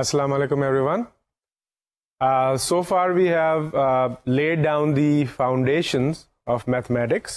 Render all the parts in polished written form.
Assalamu alaikum everyone. So far we have laid down the foundations of mathematics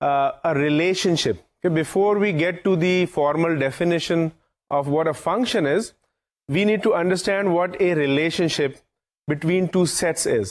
a relationship. Okay, before we get to the formal definition of what a function is, we need to understand what a relationship between two sets is.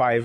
5.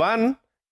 1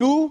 2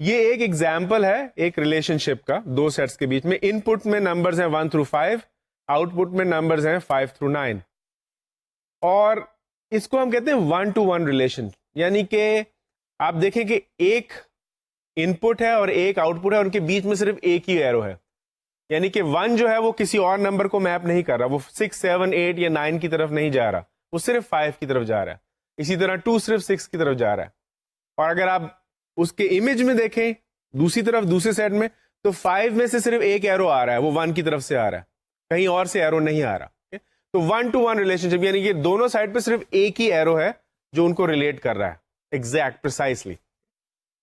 یہ ایک example ہے ایک relation شپ کا دو seats کے بیچ میں. ان پٹ میں numbers ہیں 1 through 5, out put میں نمبرز ہیں 5 through 9. اور اس کو ہم کہتے ہیں 1 to 1 ریلیشن, یعنی کہ آپ دیکھیں کہ ایک ان پٹ ہے اور ایک آؤٹ پٹ ہے, ان کے بیچ میں صرف ایک ہی ایرو ہے, یعنی کہ 1 جو ہے وہ کسی اور نمبر کو میپ نہیں کر رہا, وہ 6, 7, 8 یا 9 کی طرف نہیں جا رہا, وہ صرف 5 کی طرف جا رہا ہے. اسی طرح 2 صرف 6 کی طرف جا رہا ہے. اور اگر آپ اس کے امیج میں دیکھیں دوسری طرف دوسرے سیٹ میں, تو 5 میں سے صرف ایک ایرو آ رہا ہے, وہ 1 کی طرف سے آ رہا ہے, کہیں اور سے ایرو نہیں آ رہا. تو 1 to 1 ریلیشن شپ, یعنی کہ دونوں سائڈ پہ صرف ایک ہی ایرو ہے جو ان کو ریلیٹ کر رہا ہے ایگزیکٹ پرسائسلی.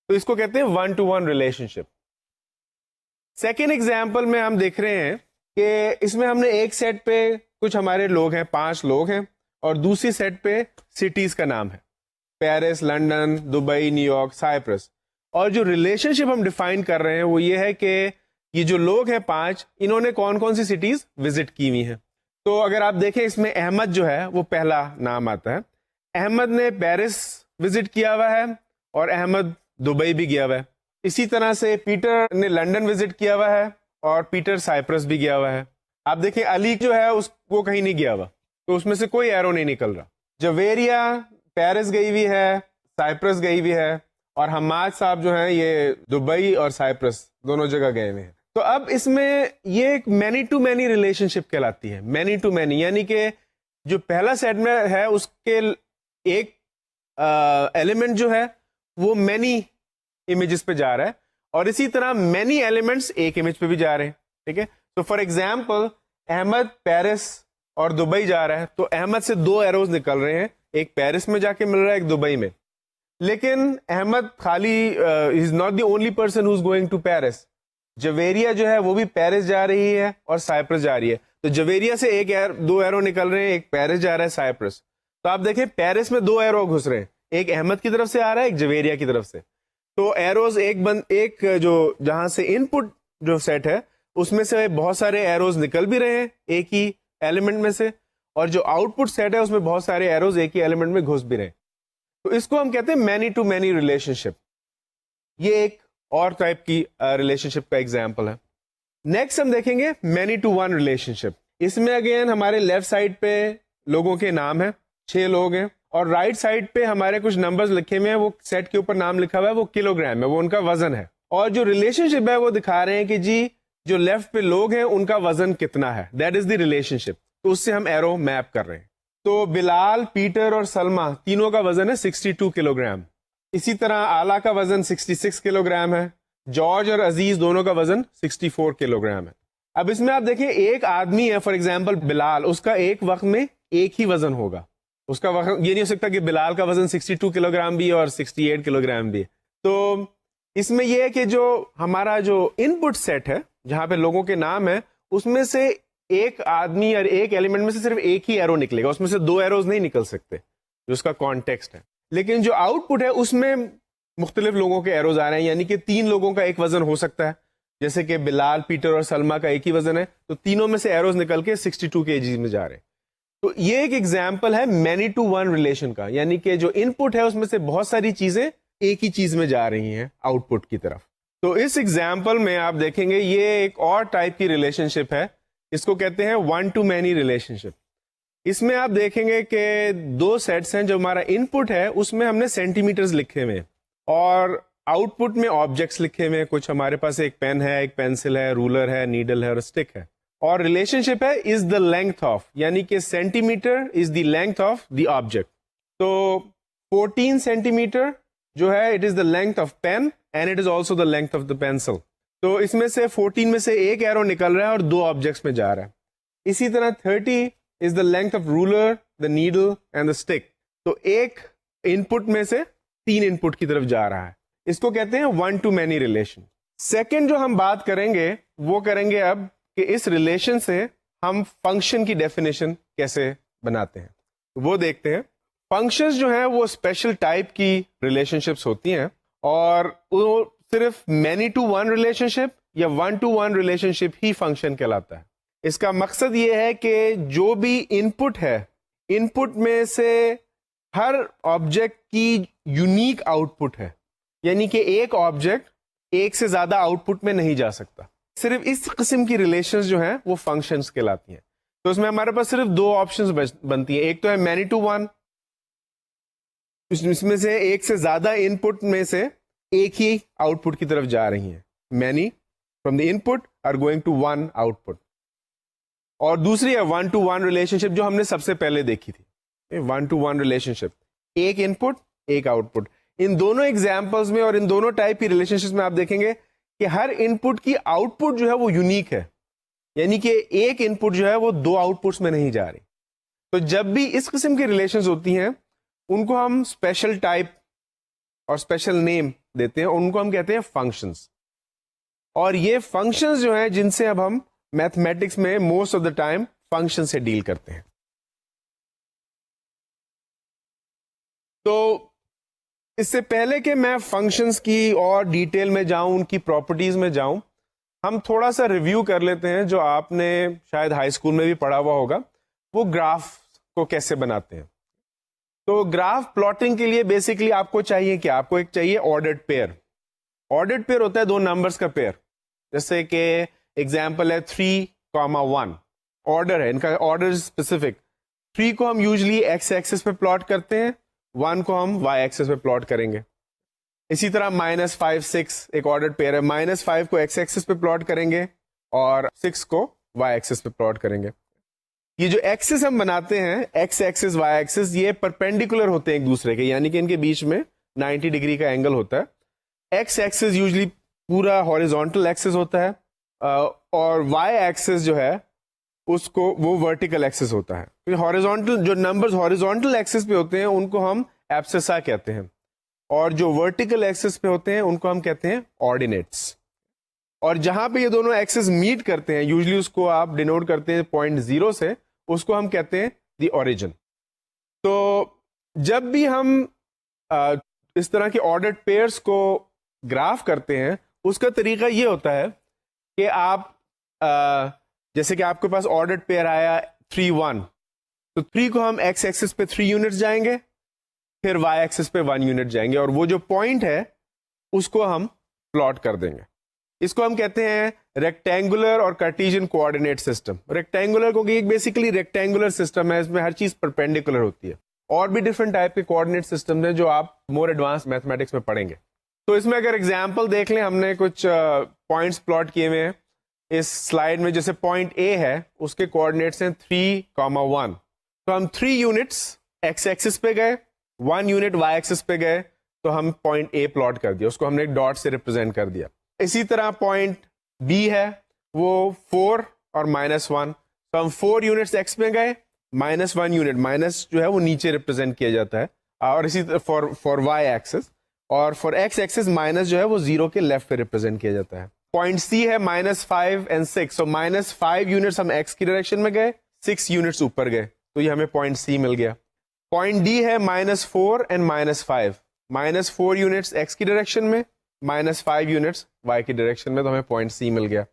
تو اس کو کہتے ہیں 1 to 1 relation ship. Second example میں ہم دیکھ رہے ہیں کہ اس میں ہم نے ایک سیٹ پہ کچھ ہمارے لوگ ہیں, 5 لوگ ہیں, اور دوسری سیٹ پہ سٹیز کا نام ہے, Paris, London, Dubai, new York, Cyprus. اور جو ریلیشن شپ ہم ڈیفائن کر رہے ہیں وہ یہ ہے کہ یہ جو لوگ ہیں 5, انہوں نے کون کون سی سٹیز وزٹ کی ہوئی ہیں. تو اگر آپ دیکھیں اس میں احمد جو ہے وہ پہلا نام آتا ہے. احمد نے پیرس وزٹ کیا ہوا ہے اور احمد دبئی بھی گیا ہوا ہے. اسی طرح سے پیٹر نے لنڈن وزٹ کیا ہوا ہے اور پیٹر سائپرس بھی گیا ہوا ہے. آپ دیکھیں علی جو ہے وہ کہیں نہیں گیا ہوا, تو اس میں سے کوئی ایرو نہیں نکل رہا. جویریا پیرس گئی ہوئی ہے, سائپرس گئی ہوئی ہے, اور حماد صاحب جو ہیں یہ دبئی اور سائپرس دونوں جگہ گئے ہوئے ہیں. تو اب اس میں یہ ایک مینی ٹو مینی ریلیشن شپ کہلاتی ہے. مینی ٹو مینی یعنی کہ جو پہلا سیٹ میں ہے اس کے ایک ایلیمنٹ جو ہے وہ مینی امیجز پہ جا رہا ہے, اور اسی طرح مینی ایلیمنٹس ایک امیج پہ بھی جا رہے ہیں. ٹھیک ہے, تو فار ایگزامپل احمد پیرس اور دبئی جا رہا ہے, تو احمد سے 2 ایروز نکل رہے ہیں, ایک پیرس میں جا کے مل رہا ہے, ایک دبئی میں. لیکن احمد خالی is not the only person who is going to Paris. Javeria جو ہے وہ بھی پیرس جا رہی ہے اور سائپرس جا رہی ہے, تو جویریا سے 2 ایرو نکل رہے ہیں, ایک پیرس جا رہا ہے, سائپرس. تو آپ دیکھیں پیرس میں 2 ایرو گھس رہے ہیں, ایک احمد کی طرف سے آ رہا ہے, ایک جویریا کی طرف سے. تو ایروز ایک جو جہاں سے ان پٹ جو سیٹ ہے اس میں سے بہت سارے ایروز نکل بھی رہے ہیں ایک ہی ایلیمنٹ میں سے, اور جو آؤٹ پٹ سیٹ ہے اس میں بہت سارے ایروز ایک ہی ایلیمنٹ میں گھس بھی رہے ہیں. تو اس کو ہم کہتے ہیں مینی ٹو مینی ریلیشن شپ. یہ ایک اور ٹائپ کی ریلیشن شپ کا ایگزامپل ہے. نیکسٹ ہم دیکھیں گے many to one relationship. اس میں اگین ہمارے لیفٹ سائڈ پہ لوگوں کے نام ہیں, 6 لوگ ہیں, اور رائٹ سائڈ پہ ہمارے کچھ نمبرز لکھے ہوئے ہیں, وہ سیٹ کے اوپر نام لکھا ہوا ہے, وہ کلو گرام ہے, وہ ان کا وزن ہے. اور جو ریلیشن شپ ہے وہ دکھا رہے ہیں کہ جی جو لیفٹ پہ لوگ ہیں ان کا وزن کتنا ہے, دیٹ از دی ریلیشن شپ. تو اس سے ہم ایرو میپ کر رہے ہیں. تو بلال, پیٹر اور سلما تینوں کا وزن ہے 62 کلو گرام. اسی طرح آلا کا وزن 66 کلو گرام ہے. جارج اور عزیز دونوں کا وزن 64 کلو گرام ہے. اب اس میں آپ دیکھیں ایک آدمی ہے, فار ایگزامپل بلال, اس کا ایک وقت میں ایک ہی وزن ہوگا. اس کا وقت یہ نہیں ہو سکتا کہ بلال کا وزن 62 کلو گرام بھی ہے اور 68 کلو گرام بھی ہے. تو اس میں یہ ہے کہ جو ہمارا جو ان پٹ سیٹ ہے جہاں پہ لوگوں کے نام ہے, اس میں سے ایک آدمی اور ایک ایلیمنٹ میں سے صرف ایک ہی ایرو نکلے گا, اس میں سے 2 ایروز نہیں نکل سکتے جو اس کا کانٹیکسٹ ہے. لیکن جو آؤٹ پٹ ہے اس میں مختلف لوگوں کے ایروز آ رہے ہیں, یعنی کہ 3 لوگوں کا ایک وزن ہو سکتا ہے, جیسے کہ بلال, پیٹر اور سلما کا ایک ہی وزن ہے, تو تینوں میں سے ایروز نکل کے 62 kg میں جا رہے ہیں. تو یہ ایک ایگزامپل ہے مینی ٹو ون ریلیشن کا, یعنی کہ جو ان پٹ ہے اس میں سے بہت ساری چیزیں ایک ہی چیز میں جا رہی ہیں آؤٹ پٹ کی طرف. تو اس ایگزامپل میں آپ دیکھیں گے یہ ایک اور ٹائپ کی ریلیشن شپ ہے, اس کو کہتے ہیں 1 to many ریلیشن شپ. اس میں آپ دیکھیں گے کہ 2 سیٹس ہیں, جو ہمارا ان پٹ ہے اس میں ہم نے سینٹی میٹرز لکھے ہوئے, اور آؤٹ پٹ میں آبجیکٹس لکھے ہوئے, کچھ ہمارے پاس ایک پین ہے, ایک پینسل ہے, رولر ہے, نیڈل ہے اور اسٹک ہے. اور ریلیشن شپ ہے از دا لینتھ آف, یعنی کہ centimetre is the length of the object. تو 14 سینٹی میٹر جو ہے it is the length of pen and it is also the length of the pencil. تو اس میں سے 14 میں سے ایک ایرو نکل رہا ہے اور 2 آبجیکٹس میں جا رہا ہے. اسی طرح 30 is the length of roller, the needle and the stick. تو ایک ان پٹ میں سے 3 ان پٹ کی طرف جا رہا ہے. اس کو کہتے ہیں 1 to many ریلیشن. سیکنڈ جو ہم بات کریں گے وہ کریں گے اب کہ اس ریلیشن سے ہم فنکشن کی ڈیفینیشن کیسے بناتے ہیں, وہ دیکھتے ہیں. فنکشنز جو ہیں وہ اسپیشل ٹائپ کی ریلیشن شپس ہوتی ہیں, اور وہ صرف مینی ٹو ون ریلیشن شپ یا 1 to 1 relation ship he function کہلاتا ہے. اس کا مقصد یہ ہے کہ جو بھی ان پٹ ہے, ان پٹ میں سے ہر آبجیکٹ کی یونیک آؤٹ پٹ ہے, یعنی کہ ایک آبجیکٹ ایک سے زیادہ آؤٹ پٹ میں نہیں جا سکتا. صرف اس قسم کی ریلیشنز جو ہیں وہ فنکشنز کہلاتی ہیں. تو اس میں ہمارے پاس صرف دو آپشنز بنتی ہیں. ایک تو ہے مینی ٹو ون، اس میں سے ایک سے زیادہ ان پٹ میں سے ایک ہی آؤٹ پٹ کی طرف جا رہی ہیں. Many from the input are going to one output. اور دوسری ہے one to one relationship جو ہم نے سب سے پہلے دیکھی تھی. One to one relationship, ایک ان پٹ ایک آؤٹ پٹ. ان دونوں ایگزامپلس میں اور ان دونوں ٹائپ کی ریلیشن شپ میں آپ دیکھیں گے کہ ہر ان پٹ کی آؤٹ پٹ جو ہے وہ یونیک ہے، یعنی کہ ایک ان پٹ جو ہے وہ دو آؤٹ پٹس میں نہیں جا رہی. تو جب بھی اس قسم کی ریلیشنز ہوتی ہیں ان کو ہم اسپیشل ٹائپ اور اسپیشل نیم دیتے ہیں، ان کو ہم کہتے ہیں فنکشنز. اور یہ فنکشنز جو ہیں جن سے اب ہم میتھمیٹکس میں most of the time function سے ڈیل کرتے ہیں. تو اس سے پہلے کہ میں فنکشنز کی اور ڈیٹیل میں جاؤں، ان کی پراپرٹیز میں جاؤں، ہم تھوڑا سا ریویو کر لیتے ہیں جو آپ نے شاید ہائی اسکول میں بھی پڑھا ہوا ہوگا، وہ گراف کو کیسے بناتے ہیں. تو گراف پلاٹنگ کے لیے بیسکلی آپ کو چاہیے کہ آپ کو ایک چاہیے آرڈرڈ پیئر. آرڈرڈ پیئر ہوتا ہے دو نمبرز کا پیئر. جیسے کہ ایگزامپل ہے 3,1. آرڈر ہے ان کا، آرڈر اسپیسیفک. 3 کو ہم یوزلی ایکس ایکسس پہ پلاٹ کرتے ہیں، 1 کو ہم وائی ایکسس پہ پلاٹ کریں گے. اسی طرح -5 6 ایک آرڈرڈ پیئر ہے. -5 کو ایکس ایکسس پہ پلاٹ کریں گے اور 6 کو وائی ایکسس پہ پلاٹ کریں گے. یہ جو ایکسس ہم بناتے ہیں، ایکس ایکسس وائی ایکسس، یہ پرپینڈیکولر ہوتے ہیں ایک دوسرے کے، یعنی کہ ان کے بیچ میں 90 ڈگری کا اینگل ہوتا ہے. ایکس ایکسس یوزلی پورا ہاریزونٹل ایکسس ہوتا ہے اور وائی ایکسس جو ہے اس کو وہ ورٹیکل ایکسس ہوتا ہے. ہاریزونٹل جو نمبرز ہاریزونٹل ایکسس پہ ہوتے ہیں ان کو ہم ایبسیسا کہتے ہیں، اور جو ورٹیکل ایکسس پہ ہوتے ہیں ان کو ہم کہتے ہیں آرڈینیٹس. اور جہاں پہ یہ دونوں ایکسس میٹ کرتے ہیں، یوزلی اس کو آپ ڈینوٹ کرتے ہیں 0.0 سے، اس کو ہم کہتے ہیں دی اوریجن. تو جب بھی ہم اس طرح کے آرڈرڈ پیئرس کو گراف کرتے ہیں، اس کا طریقہ یہ ہوتا ہے کہ آپ جیسے کہ آپ کے پاس آرڈرڈ پیئر آیا 3,1، تو 3 کو ہم ایکس ایکسس پہ 3 یونٹس جائیں گے، پھر وائی ایکسس پہ 1 یونٹ جائیں گے، اور وہ جو پوائنٹ ہے اس کو ہم پلاٹ کر دیں گے. اس کو ہم کہتے ہیں ریکٹینگولر اور کارٹیزین کوآرڈینیٹ سسٹم. ریکٹینگولر کیونکہ ایک بیسیکلی ریکٹینگولر سسٹم ہے، اس میں ہر چیز پرپینڈیکولر ہوتی ہے. اور بھی ڈفرنٹ ٹائپ کے کوآرڈینیٹ سسٹم ہیں جو آپ مور ایڈوانس میتھمیٹکس میں پڑھیں گے. تو اس میں اگر ایگزامپل دیکھ لیں، ہم نے کچھ پوائنٹس پلاٹ کیے ہوئے ہیں اس سلائڈ میں. جیسے پوائنٹ اے ہے، اس کے کوآرڈینیٹس ہیں 3,1. تو ہم 3 یونٹس ایکس ایکسس پہ گئے، 1 یونٹ وائی ایکسس پہ گئے، تو ہم پوائنٹ اے پلاٹ کر دیا، اس کو ہم نے ایک ڈاٹ سے ریپرزینٹ کر دیا. اسی طرح پوائنٹ بی ہے، وہ 4 اور -1، تو ہم 4 یونٹس ایکس میں گئے، -1 یونٹ، مائنس جو ہے وہ نیچے ریپرزینٹ کیا جاتا ہے. اور اسی طرح فار وائی ایکسس، اور فار ایکس ایکسس مائنس جو ہے وہ 0 کے لیفٹ پہ ریپرزینٹ کیا جاتا ہے. پوائنٹ سی ہے -5 and 6، so -5 یونٹس ہم ایکس کی ڈائریکشن میں گئے، 6 یونٹس اوپر گئے، تو یہ ہمیں پوائنٹ سی مل گیا. پوائنٹ ڈی ہے -4 and -5، -4 یونٹس ایکس کی ڈائریکشن میں، -5 یونٹس وائی کی ڈائریکشن میں، تو ہمیں پوائنٹ سی مل گیا.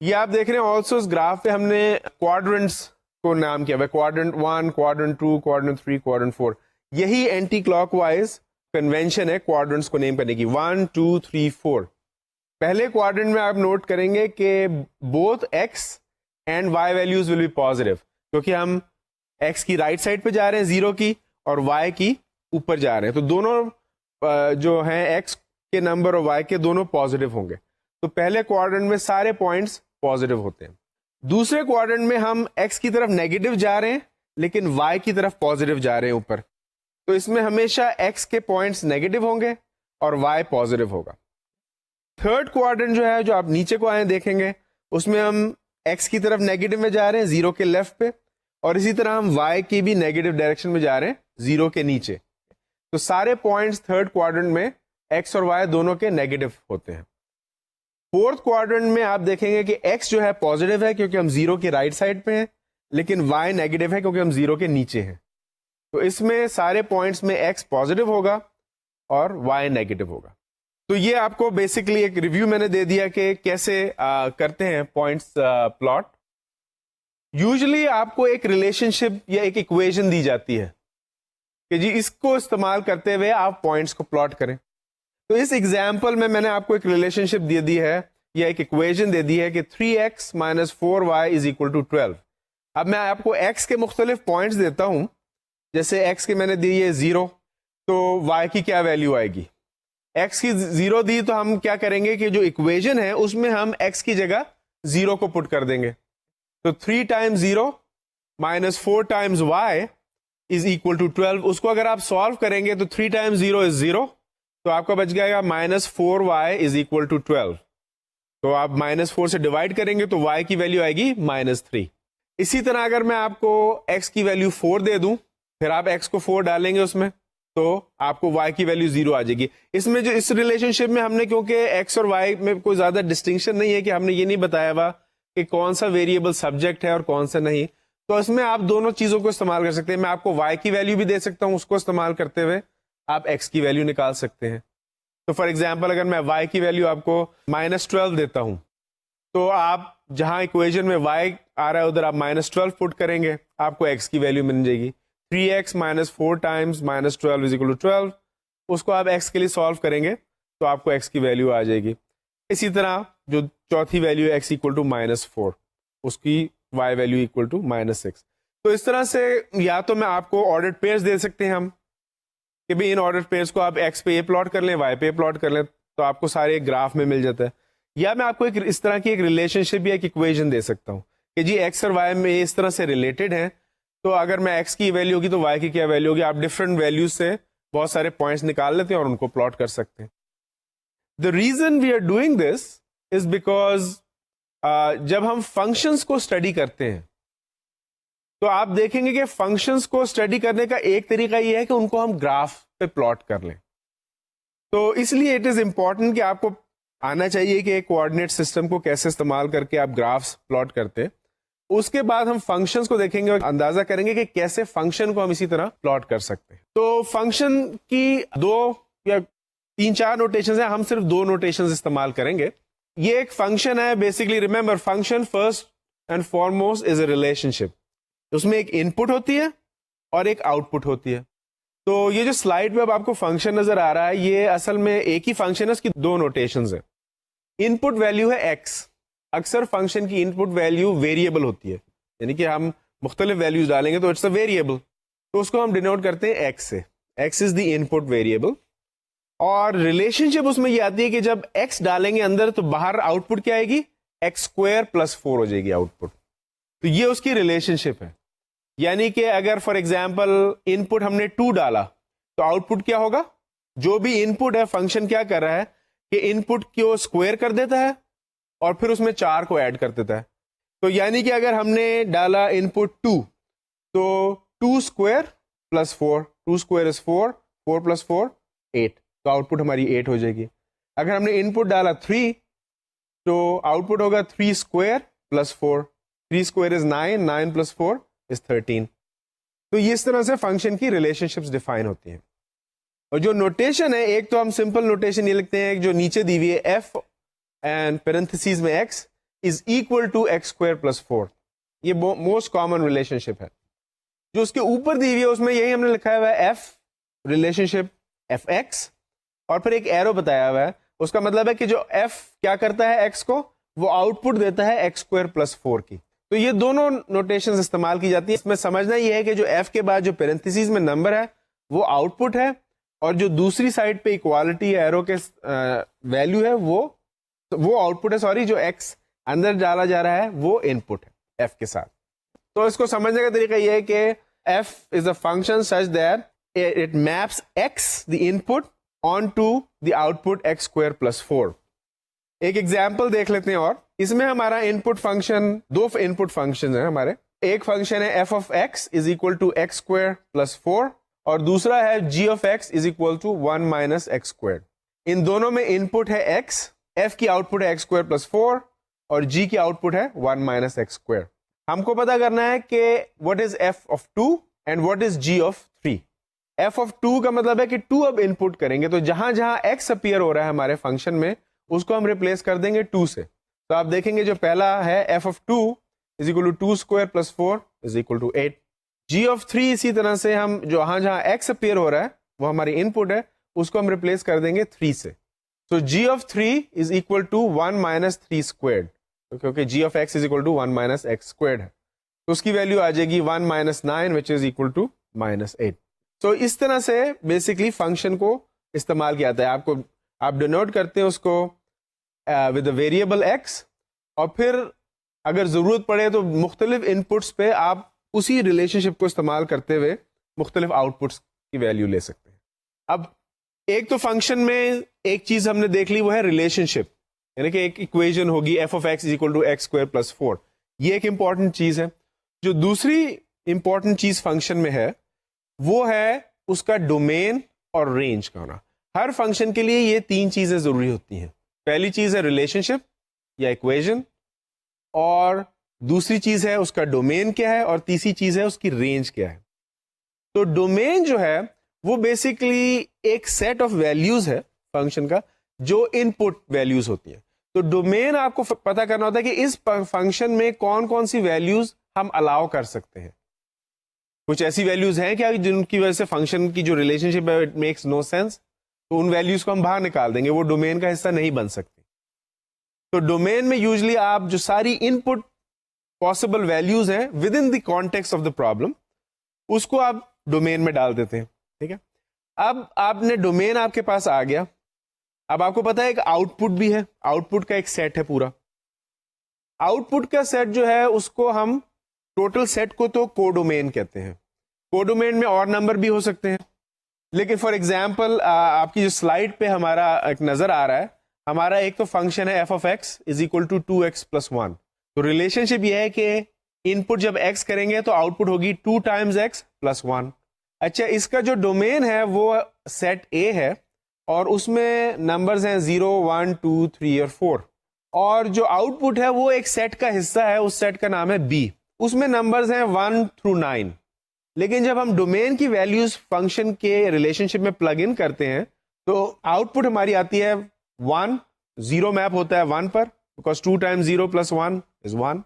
یہ آپ دیکھ رہے ہیں آلسو اس گراف پہ ہم نے کوارڈرنٹس کو نام کیا ہوا ہے، کوارڈرنٹ 1، کوارڈرنٹ 2، کوارڈرنٹ 3، کوارڈرنٹ 4. یہی اینٹی کلاک وائز کنونشن ہے کوارڈرنٹس کو نیم کرنے کی، 1 2 3 4. پہلے کوارڈرنٹ میں آپ نوٹ کریں گے کہ both x and y values will be positive, کیونکہ ہم ایکس کی رائٹ سائڈ پہ جا رہے ہیں 0 کی، اور وائی کی اوپر جا رہے ہیں، تو دونوں جو ہیں ایکس کے نمبر اور وائی کے دونوں پازیٹیو ہوں گے. تو پہلے کوارڈرنٹ میں سارے پوائنٹس پازیٹیو ہوتے ہیں. دوسرے کوارڈرنٹ میں ہم ایکس کی طرف نیگیٹو جا رہے ہیں لیکن وائی کی طرف پازیٹیو جا رہے ہیں اوپر، تو اس میں ہمیشہ ایکس کے پوائنٹس نیگیٹو ہوں گے اور وائی پازیٹیو ہوگا. تھرڈ کوارڈرنٹ جو ہے، جو آپ نیچے کو آئے دیکھیں گے، اس میں ہم ایکس کی طرف نیگیٹو میں جا رہے ہیں 0 کے لیفٹ پہ، اور اسی طرح ہم وائی کی بھی نیگیٹو ڈائریکشن میں جا رہے ہیں 0 کے نیچے. تو سارے پوائنٹس تھرڈ کوارڈرنٹ میں ایکس اور وائی دونوں کے نیگیٹو ہوتے ہیں. فورتھ کوارڈرنٹ میں آپ دیکھیں گے کہ ایکس جو ہے پازیٹیو ہے کیونکہ ہم 0 کے رائٹ سائڈ پہ ہیں، لیکن وائی نیگیٹو ہے کیونکہ ہم 0 کے نیچے ہیں. تو اس میں سارے پوائنٹس میں ایکس پازیٹیو ہوگا اور وائی نیگیٹو ہوگا. تو یہ آپ کو بیسکلی ایک ریویو میں نے دے دیا کہ کیسے کرتے ہیں پوائنٹس پلاٹ. یوزلی آپ کو ایک ریلیشن شپ یا ایک ایکویشن دی جاتی ہے کہ جی اس کو استعمال کرتے ہوئے آپ پوائنٹس کو پلاٹ کریں. تو اس ایگزامپل میں نے آپ کو ایک ریلیشن شپ دے دی ہے یا ایک اکویژن دے دی ہے کہ 3x minus 4y is equal to 12. اب میں آپ کو x کے مختلف پوائنٹس دیتا ہوں. جیسے x کی میں نے دی ہے 0, تو y کی کیا ویلیو آئے گی؟ x کی 0 دی تو ہم کیا کریں گے کہ جو اکویژن ہے اس میں ہم x کی جگہ 0 کو پٹ کر دیں گے. تو 3 times 0 minus 4 times y is equal to 12. اس کو اگر آپ سالو کریں گے تو 3 times 0 is 0, تو آپ کا بچ جائے گا minus 4y is equal to 12. تو آپ -4 سے ڈیوائڈ کریں گے تو y کی ویلیو آئے گی -3. اسی طرح اگر میں آپ کو x کی ویلیو 4 دے دوں, پھر آپ x کو 4 ڈالیں گے اس میں, تو آپ کو y کی ویلیو 0 آ جائے گی. اس میں جو اس ریلیشن شپ میں ہم نے, کیونکہ x اور y میں کوئی زیادہ ڈسٹنکشن نہیں ہے کہ ہم نے یہ نہیں بتایا ہوا کہ کون سا ویریبل سبجیکٹ ہے اور کون سا نہیں, تو اس میں آپ دونوں چیزوں کو استعمال کر سکتے ہیں. میں آپ کو y کی ویلیو بھی دے سکتا ہوں, اس کو استعمال کرتے ہوئے آپ x کی ویلیو نکال سکتے ہیں. تو فار ایگزامپل اگر میں y کی ویلیو آپ کو -12 دیتا ہوں, تو آپ جہاں اکویژن میں y آ رہا ہے ادھر آپ -12 پٹ کریں گے, آپ کو x کی ویلیو مل جائے گی 3x minus 4 times -12 is equal to 12. اس کو آپ x کے لیے سالو کریں گے تو آپ کو x کی ویلیو آ جائے گی. اسی طرح جو چوتھی ویلیو ہے x equal to -4, اس کی y ویلیو equal to -6. تو اس طرح سے یا تو میں آپ کو آرڈرڈ پیئرز دے سکتے ہیں ہم کہ بھئی ان آرڈرڈ پیئرز کو آپ x پہ پلاٹ کر لیں, y پہ پلاٹ کر لیں, تو آپ کو سارے ایک گراف میں مل جاتا ہے. یا میں آپ کو ایک اس طرح کی ایک ریلیشن شپ یا ایک اکویژن دے سکتا ہوں کہ جی x اور y میں اس طرح سے ریلیٹڈ ہیں, تو اگر میں x کی ویلیو ہوگی تو y کی کیا ویلیو ہوگی, آپ ڈفرنٹ ویلیوز سے بہت سارے پوائنٹس نکال لیتے ہیں اور ان کو پلاٹ کر سکتے ہیں. The reason we are doing this is because جب ہم فنکشنس کو اسٹڈی کرتے ہیں تو آپ دیکھیں گے کہ فنکشنس کو اسٹڈی کرنے کا ایک طریقہ یہ ہے کہ ان کو ہم گراف پہ پلاٹ کر لیں. تو اس لیے اٹ از امپورٹنٹ کہ آپ کو آنا چاہیے کہ ایک کوآرڈینیٹ سسٹم کو کیسے استعمال کر کے آپ گرافس پلاٹ کرتے ہیں. اس کے بعد ہم فنکشنز کو دیکھیں گے اور اندازہ کریں گے کہ کیسے فنکشن کو ہم اسی طرح پلاٹ کر سکتے ہیں. تو فنکشن کی 2 یا 3-4 نوٹیشنز ہیں, ہم صرف 2 نوٹیشنز استعمال کریں گے. یہ ایک فنکشن ہے, basically remember function first and foremost is a relationship. اس میں ایک ان پٹ ہوتی ہے اور ایک آؤٹ پٹ ہوتی ہے. تو یہ جو سلائڈ پہ اب آپ کو فنکشن نظر آ رہا ہے, یہ اصل میں ایک ہی فنکشن ہے, اس کی 2 نوٹیشنز ہیں. ان پٹ ویلیو ہے x. اکثر فنکشن کی ان پٹ ویلیو ویریبل ہوتی ہے, یعنی کہ ہم مختلف ویلیوز ڈالیں گے تو اٹس اے ویریبل, تو اس کو ہم ڈینوٹ کرتے ہیں x سے. x is the in put variable. اور ریلیشن شپ اس میں یہ آتی ہے کہ جب x ڈالیں گے اندر تو باہر آؤٹ پٹ کیا آئے گی, x² + 4 ہو جائے گی آؤٹ پٹ. تو یہ اس کی ریلیشن شپ ہے. یعنی کہ اگر فار ایگزامپل ان پٹ ہم نے 2 ڈالا تو آؤٹ پٹ کیا ہوگا, جو بھی ان پٹ ہے فنکشن کیا کر رہا ہے کہ ان پٹ کو اسکوائر کر دیتا ہے اور پھر اس میں 4 کو ایڈ کر دیتا ہے. تو یعنی کہ اگر ہم نے ڈالا ان پٹ 2 تو 2² + 4, 2² is 4, 4 + 4 8, تو آؤٹ پٹ ہماری 8 ہو جائے گی. اگر ہم نے ان پٹ ڈالا 3 تو آؤٹ پٹ ہوگا 3² + 4, 3² is 9, 9 + 4 is 13. تو یہ اس طرح سے فنکشن کی ریلیشن شپس ڈیفائن ہوتی ہیں. اور جو نوٹیشن ہے, ایک تو ہم سمپل نوٹیشن یہ لکھتے ہیں جو نیچے دی ہوئی ہے f اینڈ پیرنتھیسز میں x is equal to x² + 4. یہ موسٹ کامن ریلیشن شپ ہے. جو اس کے اوپر دی ہوئی ہے اس میں یہی ہم نے لکھا ہوا ہے f ریلیشن شپ fx, اور پھر ایک ایرو بتایا ہوا ہے. اس کا مطلب ہے کہ جو f کیا کرتا ہے x کو, وہ آؤٹ پٹ دیتا ہے x² + 4 کی. تو یہ دونوں نوٹیشنز استعمال کی جاتی ہیں. اس میں سمجھنا یہ ہے کہ جو f کے بعد جو پیرنتھیسز میں نمبر ہے وہ آؤٹ پٹ ہے, اور جو دوسری سائڈ پہ اکوالٹی ایرو کے ویلیو ہے وہ آؤٹ پٹ ہے, سوری, جو x اندر ڈالا جا رہا ہے وہ ان پٹ ہے f کے ساتھ. تو اس کو سمجھنے کا طریقہ یہ ہے کہ f is a function such that it maps x the input onto the output x² + 4. ایک ایگزامپل دیکھ لیتے ہیں. اور اس میں ہمارا ان پٹ فنکشن 2 ان پٹ فنکشن ہیں ہمارے. ایک فنکشن ہے f of x is equal to x² + 4, اور دوسرا ہے g of x is equal to 1 - x². ان دونوں میں ان پٹ ہے x, f کی آؤٹ پٹ ہے x² + 4 اور g کی آؤٹ پٹ ہے 1 - x². ہم کو پتا کرنا ہے کہ what is f of 2 and what is g of 3. f of 2 کا مطلب ہے کہ 2 اب ان پٹ کریں گے تو جہاں جہاں x اپیئر ہو رہا ہے ہمارے فنکشن میں اس کو ہم ریپلیس کر دیں گے 2 سے. تو آپ دیکھیں گے جو پہلا ہے f of 2 is equal to 2² + 4 is equal to 8. g of 3 اسی طرح سے ہم جہاں جہاں x اپیئر ہو رہا ہے وہ ہماری ان پٹ ہے, اس کو ہم ریپلیس کر دیں گے 3 سے. So G of 3 is equal to 1 minus 3 squared, کیونکہ G of x is equal to 1 minus X squared ہے, تو اس کی ویلو آ جائے گی 1 minus 9 which is equal to minus 8. تو اس طرح سے بیسکلی فنکشن کو استعمال کیا جاتا ہے. آپ ڈینوٹ کرتے ہیں اس کو ود اے ویریبل ایکس, اور پھر اگر ضرورت پڑے تو مختلف ان پٹس پہ آپ اسی ریلیشن شپ کو استعمال کرتے ہوئے مختلف آؤٹ پٹس کی ویلو لے سکتے ہیں. اب ایک تو فنکشن میں ایک چیز ہم نے دیکھ لی, وہ ہے ریلیشن شپ, یعنی کہ ایک اکویژن ہوگی f of x is equal to x square plus 4. یہ ایک امپورٹنٹ چیز ہے. جو دوسری امپورٹنٹ چیز فنکشن میں ہے وہ ہے اس کا ڈومین اور رینج کا ہونا. ہر فنکشن کے لیے یہ 3 چیزیں ضروری ہوتی ہیں. پہلی چیز ہے ریلیشن شپ یا اکویژن, اور دوسری چیز ہے اس کا ڈومین کیا ہے, اور تیسری چیز ہے اس کی رینج کیا ہے. تو ڈومین جو ہے وہ بیسکلی ایک سیٹ آف ویلیوز ہے فنکشن کا جو ان پٹ ویلیوز ہوتی ہیں. تو ڈومین آپ کو پتا کرنا ہوتا ہے کہ اس فنکشن میں کون کون سی ویلیوز ہم الاؤ کر سکتے ہیں. کچھ ایسی ویلیوز ہیں کیا جن کی وجہ سے فنکشن کی جو ریلیشن شپ ہے اٹ میکس نو سینس, تو ان ویلیوز کو ہم باہر نکال دیں گے, وہ ڈومین کا حصہ نہیں بن سکتی. تو ڈومین میں یوزلی آپ جو ساری ان پٹ پاسبل ویلیوز ہیں within the context of the problem, اس کو آپ ڈومین میں ڈال دیتے ہیں. ٹھیک ہے, اب آپ نے ڈومین آپ کے پاس آ گیا. اب آپ کو پتا ہے ایک آؤٹ پٹ بھی ہے, آؤٹ پٹ کا ایک سیٹ ہے پورا. آؤٹ پٹ کا سیٹ جو ہے اس کو ہم ٹوٹل سیٹ کو تو کو ڈومین کہتے ہیں. کو ڈومین میں اور نمبر بھی ہو سکتے ہیں, لیکن فار ایگزامپل آپ کی جو سلائڈ پہ ہمارا ایک نظر آ رہا ہے, ہمارا ایک تو فنکشن ہے f of x is equal to 2x plus 1. تو ریلیشن شپ یہ ہے کہ ان پٹ جب ایکس کریں گے تو آؤٹ پٹ ہوگی 2 ٹائمز ایکس پلس 1. اچھا, اس کا جو ڈومین ہے وہ سیٹ اے ہے, اور اس میں نمبرز ہیں 0 1 2 3 اور 4. اور جو آؤٹ پٹ ہے وہ ایک سیٹ کا حصہ ہے, اس سیٹ کا نام ہے بی, اس میں نمبرز ہیں 1 through 9. لیکن جب ہم ڈومین کی ویلیوز فنکشن کے ریلیشن شپ میں پلگ ان کرتے ہیں تو آؤٹ پٹ ہماری آتی ہے 1. 0 میپ ہوتا ہے 1 پر because 2 times 0 plus 1 is 1.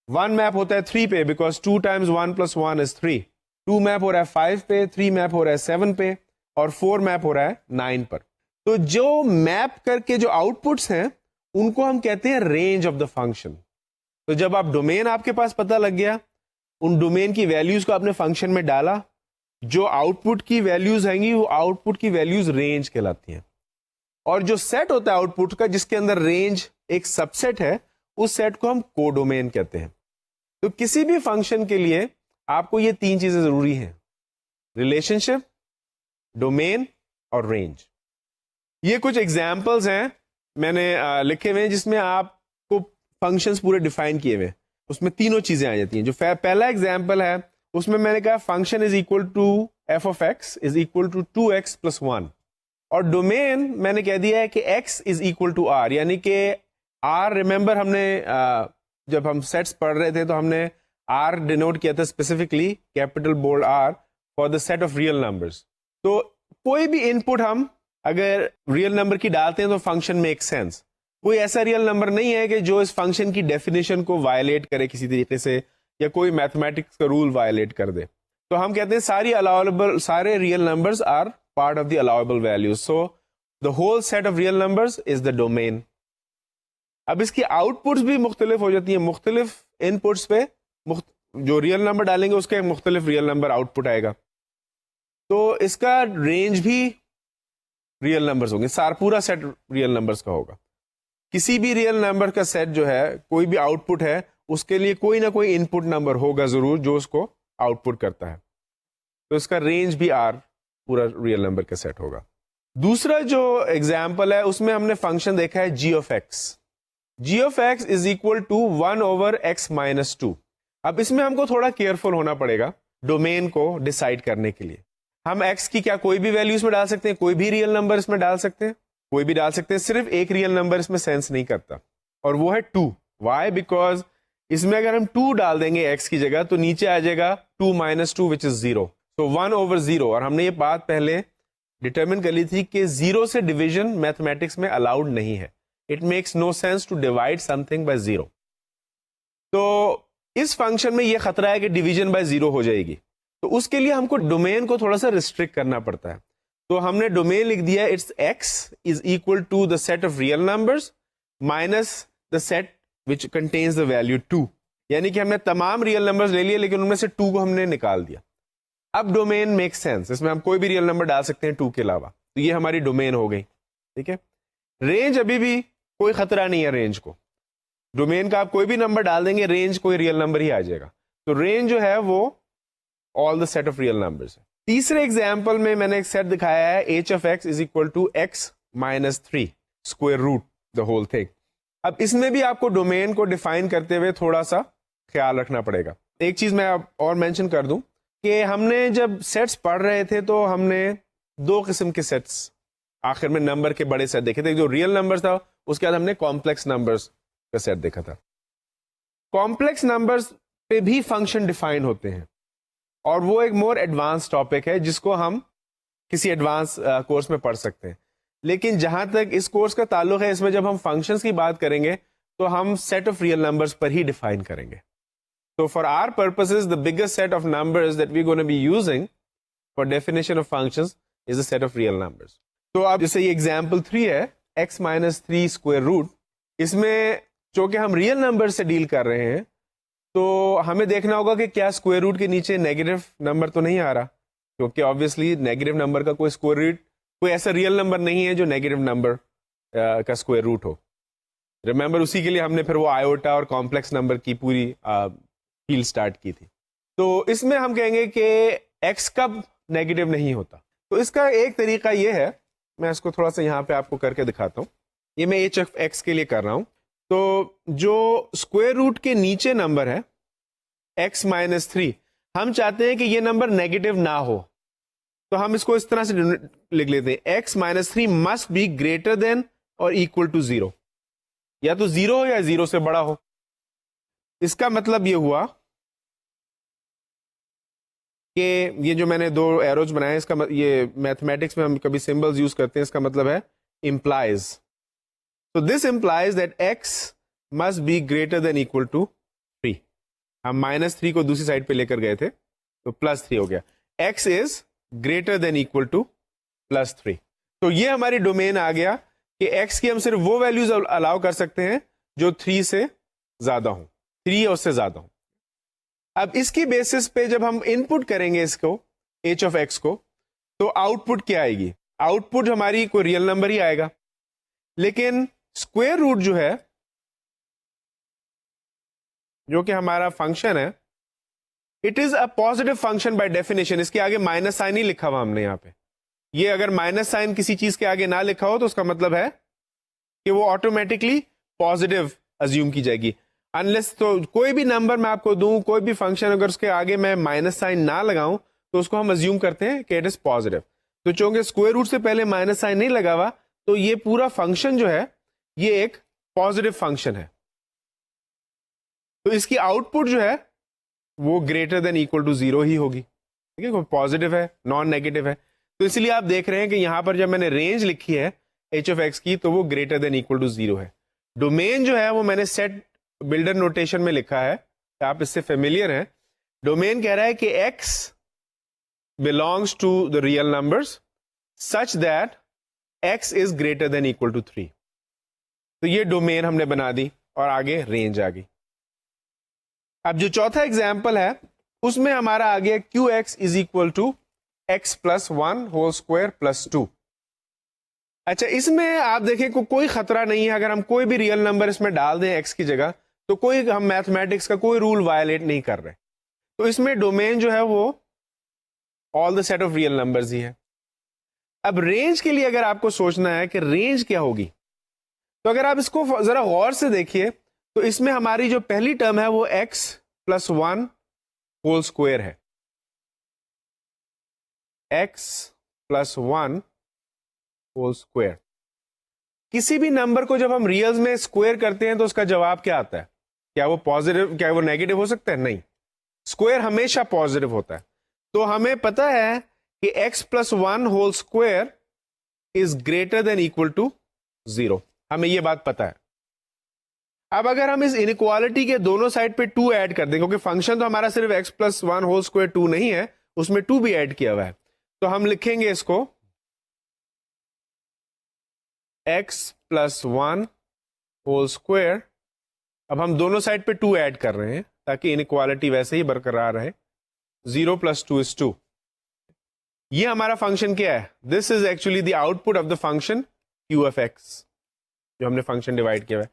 1 map ہوتا ہے 3 پہ because 2 times 1 plus 1 is 3. 2 map ہو رہا ہے 5 پہ, 3 میپ ہو رہا ہے 7 پہ, اور 4 میپ ہو رہا ہے 9 پر. تو جو میپ کر کے جو آؤٹ پٹس ہیں ان کو ہم کہتے ہیں رینج آف دا فنکشن. تو جب آپ ڈومین آپ کے پاس پتہ لگ گیا, ان ڈومین کی ویلیوز کو آپ نے فنکشن میں ڈالا, جو آؤٹ پٹ کی ویلیوز آئیں گی وہ آؤٹ پٹ کی ویلیوز رینج کہلاتی ہیں. اور جو سیٹ ہوتا ہے آؤٹ پٹ کا جس کے اندر رینج ایک سب سیٹ ہے, اس سیٹ کو ہم کو ڈومین کہتے ہیں. تو کسی بھی فنکشن کے لیے آپ کو یہ 3 چیزیں ضروری ہیں, ریلیشن شپ, ڈومین اور رینج. یہ کچھ ایگزامپلز ہیں میں نے لکھے ہوئے ہیں جس میں آپ کو فنکشنز پورے ڈیفائن کیے ہوئے, اس میں تینوں چیزیں آ جاتی ہیں. جو پہلا ایگزامپل ہے اس میں نے کہا function is equal to f of x is equal to 2x plus 1, اور ڈومین میں نے کہہ دیا ہے کہ x is equal to r, یعنی کہ r ریمبر ہم نے جب ہم سیٹس پڑھ رہے تھے تو ہم نے r ڈینوٹ کیا تھا specifically capital bold r for the set of real numbers. تو کوئی بھی ان پٹ ہم اگر ریئل نمبر کی ڈالتے ہیں تو فنکشن میک سینس. کوئی ایسا ریئل نمبر نہیں ہے کہ جو اس فنکشن کی ڈیفینیشن کو وائلیٹ کرے کسی طریقے سے, یا کوئی میتھمیٹکس کا رول وائلیٹ کر دے. تو ہم کہتے ہیں سارے real numbers are part of the allowable values. So the whole set of real numbers is the domain. اب اس کی آؤٹ پٹس بھی مختلف ہو جاتی ہیں, مختلف ان پٹس پہ جو ریئل نمبر ڈالیں گے اس کے مختلف ریئل نمبر آؤٹ پٹ آئے گا. تو اس کا رینج بھی ریئل نمبرز ہوں گے, پورا سیٹ ریئل نمبرز کا ہوگا. کسی بھی ریئل نمبر کا سیٹ جو ہے, کوئی بھی آؤٹ پٹ ہے, اس کے لیے کوئی نہ کوئی ان پٹ نمبر ہوگا ضرور جو اس کو آؤٹ پٹ کرتا ہے. تو اس کا رینج بھی آر پورا ریئل نمبر کا سیٹ ہوگا. دوسرا جو ایگزامپل ہے اس میں ہم نے فنکشن دیکھا ہے G of X. G of x is equal to 1 over x minus 2. اب اس میں ہم کو تھوڑا کیئرفل ہونا پڑے گا ڈومین کو ڈیسائیڈ کرنے کے لیے. ہم ایکس کی کیا کوئی بھی ویلیو اس میں ڈال سکتے ہیں, کوئی بھی ریئل نمبر اس میں ڈال سکتے ہیں, کوئی بھی ڈال سکتے ہیں, صرف ایک ریئل نمبر اس میں سینس نہیں کرتا اور وہ ہے 2. وائی؟ بیکاز اس میں اگر ہم 2 ڈال دیں گے ایکس کی جگہ تو نیچے آ جائے گا 2 minus 2 which is 0. تو 1 over 0, اور ہم نے یہ بات پہلے ڈیٹرمن کر لی تھی کہ 0 سے ڈویژن میتھمیٹکس میں الاؤڈ نہیں ہے. It makes no sense to divide something by 0. تو اس فنکشن میں یہ خطرہ ہے کہ ڈویژن بائی 0 ہو جائے گی, تو اس کے لیے ہم کو ڈومین کو تھوڑا سا ریسٹرکٹ کرنا پڑتا ہے. تو ہم نے ڈومین لکھ دیا it's x is equal to the set of real numbers minus the set which contains the value 2. یعنی کہ ہم نے تمام ریئل نمبرز لے لیے لیکن ان میں سے 2 کو ہم نے نکال دیا. اب ڈومین میک سینس, اس میں ہم کوئی بھی ریئل نمبر ڈال سکتے ہیں 2 کے علاوہ, تو یہ ہماری ڈومین ہو گئی. ٹھیک ہے, رینج ابھی بھی کوئی خطرہ نہیں ہے رینج کو, ڈومین کا آپ کوئی بھی نمبر ڈال دیں گے رینج کوئی ریئل نمبر ہی آ جائے گا. تو رینج جو ہے وہ all the set of real numbers ہے. تیسرے ایگزامپل میں نے ایک سیٹ دکھایا ہے H of x is equal to X minus 3 square root the whole thing. اب اس میں بھی آپ کو ڈومین کو ڈیفائن کرتے ہوئے تھوڑا سا خیال رکھنا پڑے گا. ایک چیز میں اور مینشن کر دوں کہ ہم نے جب سیٹس پڑھ رہے تھے تو ہم نے 2 قسم کے سیٹس آخر میں نمبر کے بڑے سیٹ دیکھے تھے. جو ریئل نمبر تھا اس کے بعد ہم نے کمپلیکس نمبرز کا سیٹ دیکھا تھا. کمپلیکس نمبرز پہ بھی فنکشن ڈیفائن ہوتے ہیں اور وہ ایک مور ایڈوانس ٹاپک ہے جس کو ہم کسی ایڈوانس کورس میں پڑھ سکتے ہیں. لیکن جہاں تک اس کورس کا تعلق ہے اس میں جب ہم فنکشنز کی بات کریں گے تو ہم سیٹ آف ریئل نمبرز پر ہی ڈیفائن کریں گے. So for our purposes, the biggest set of numbers that we're going to be using for definition of functions is a set of real numbers. تو اب جیسے یہ example 3 ہے x minus 3 square root, اس میں چونکہ ہم ریئل نمبر سے deal کر رہے ہیں تو ہمیں دیکھنا ہوگا کہ کیا اسکوئر روٹ کے نیچے نیگیٹو نمبر تو نہیں آ رہا, کیونکہ آبویسلی نیگیٹو نمبر کا کوئی اسکوئر روٹ, کوئی ایسا ریئل نمبر نہیں ہے جو نیگیٹو نمبر کا اسکوئر روٹ ہو. ریمبر اسی کے لیے ہم نے پھر وہ آئیوٹا اور کمپلیکس نمبر کی پوری فیل سٹارٹ کی تھی. تو اس میں ہم کہیں گے کہ ایکس کب نیگیٹو نہیں ہوتا. تو اس کا ایک طریقہ یہ ہے, میں اس کو تھوڑا سا یہاں پہ آپ کو کر کے دکھاتا ہوں. یہ میں ایچ آف ایکس کے لیے کر رہا ہوں. تو جو اسکوئر روٹ کے نیچے نمبر ہے ایکس مائنس 3, ہم چاہتے ہیں کہ یہ نمبر نیگیٹو نہ ہو, تو ہم اس کو اس طرح سے لکھ لیتے ہیں x minus 3 must be greater than or equal to 0, یا تو 0 ہو یا 0 سے بڑا ہو. اس کا مطلب یہ ہوا کہ یہ جو میں نے 2 ایروز بنائے اس کا یہ میتھمیٹکس میں ہم کبھی سمبلز یوز کرتے ہیں, اس کا مطلب ہے employees. So this implies that x must be greater than equal to 3. ہم -3 کو دوسری سائڈ پہ لے کر گئے تھے تو +3 ہو گیا. x is greater than equal to +3. تو یہ ہماری ڈومین آ گیا کہ x کی ہم صرف وہ ویلیوز الاؤ کر سکتے ہیں جو 3 سے زیادہ ہوں, 3 اور سے زیادہ ہوں. اب اس کی بیسس پہ جب ہم ان پٹ کریں گے اس کو h of x کو, تو آؤٹ پٹ کیا آئے گی؟ آؤٹ پٹ ہماری کوئی ریئل نمبر ہی آئے گا. لیکن اسکوئر روٹ جو ہے, جو کہ ہمارا فنکشن ہے, it is a positive function by definition. اس کے آگے مائنس سائن ہی لکھا ہوا ہم نے یہاں پہ. یہ اگر مائنس سائن کسی چیز کے آگے نہ لکھا ہو تو اس کا مطلب ہے کہ وہ آٹومیٹکلی پازیٹیو ازیوم کی جائے گی. انلیس تو کوئی بھی نمبر میں آپ کو دوں, کوئی بھی فنکشن اگر اس کے آگے میں مائنس سائن نہ لگاؤں تو اس کو ہم ازیوم کرتے ہیں کہ اٹ از پازیٹیو. تو چونکہ اسکوئر روٹ سے پہلے مائنس سائن نہیں لگا ہوا تو یہ پورا فنکشن جو ہے یہ ایک پازیٹیو فنکشن ہے. تو اس کی آؤٹ پٹ جو ہے وہ گریٹر دین اکول ٹو 0 ہی ہوگی. ٹھیک ہے, پازیٹیو ہے, نان نیگیٹو ہے. تو اس لیے آپ دیکھ رہے ہیں کہ یہاں پر جب میں نے رینج لکھی ہے ایچ آف ایکس کی تو وہ گریٹر دین اکول ٹو 0 ہے. ڈومین جو ہے وہ میں نے سیٹ بلڈر نوٹیشن میں لکھا ہے, آپ اس سے فیملیئر ہیں. ڈومین کہہ رہا ہے کہ x belongs to the real numbers such that x is greater than equal to 3. تو یہ ڈومین ہم نے بنا دی اور آگے رینج آ گئی. اب جو چوتھا ایگزامپل ہے اس میں ہمارا آ گیا qx is equal to x plus 1 whole square plus 2. اچھا, اس میں آپ دیکھیں کوئی خطرہ نہیں ہے, اگر ہم کوئی بھی ریئل نمبر اس میں ڈال دیں x کی جگہ تو کوئی ہم میتھمیٹکس کا کوئی رول وائلیٹ نہیں کر رہے. تو اس میں ڈومین جو ہے وہ all the set of real numbers ہی ہے. اب رینج کے لیے اگر آپ کو سوچنا ہے کہ رینج کیا ہوگی, تو اگر آپ اس کو ذرا غور سے دیکھیے تو اس میں ہماری جو پہلی ٹرم ہے وہ x plus 1 whole square ہے. x plus 1 whole square. کسی بھی نمبر کو جب ہم ریئلز میں اسکوئر کرتے ہیں تو اس کا جواب کیا آتا ہے؟ کیا وہ پازیٹیو, کیا وہ نیگیٹو ہو سکتا ہے؟ نہیں, اسکوئر ہمیشہ پازیٹیو ہوتا ہے. تو ہمیں پتا ہے کہ x plus 1 whole square is greater than equal to 0. ہمیں یہ بات پتا ہے. اب اگر ہم اس انیکوالٹی کے دونوں سائڈ پہ 2 ایڈ کر دیں, کیونکہ فنکشن تو ہمارا صرف x plus 1 whole square 2 نہیں ہے, اس میں 2 بھی ایڈ کیا ہوا ہے, تو ہم لکھیں گے اس کو x plus 1 whole square. اب ہم دونوں سائڈ پہ 2 ایڈ کر رہے ہیں تاکہ انیکوالٹی ویسے ہی برقرار رہے. 0 plus 2 is 2. یہ ہمارا فنکشن کیا ہے؟ This is actually the output of the function Q F X جو ہم نے فنکشن ڈیوائڈ کیا ہے.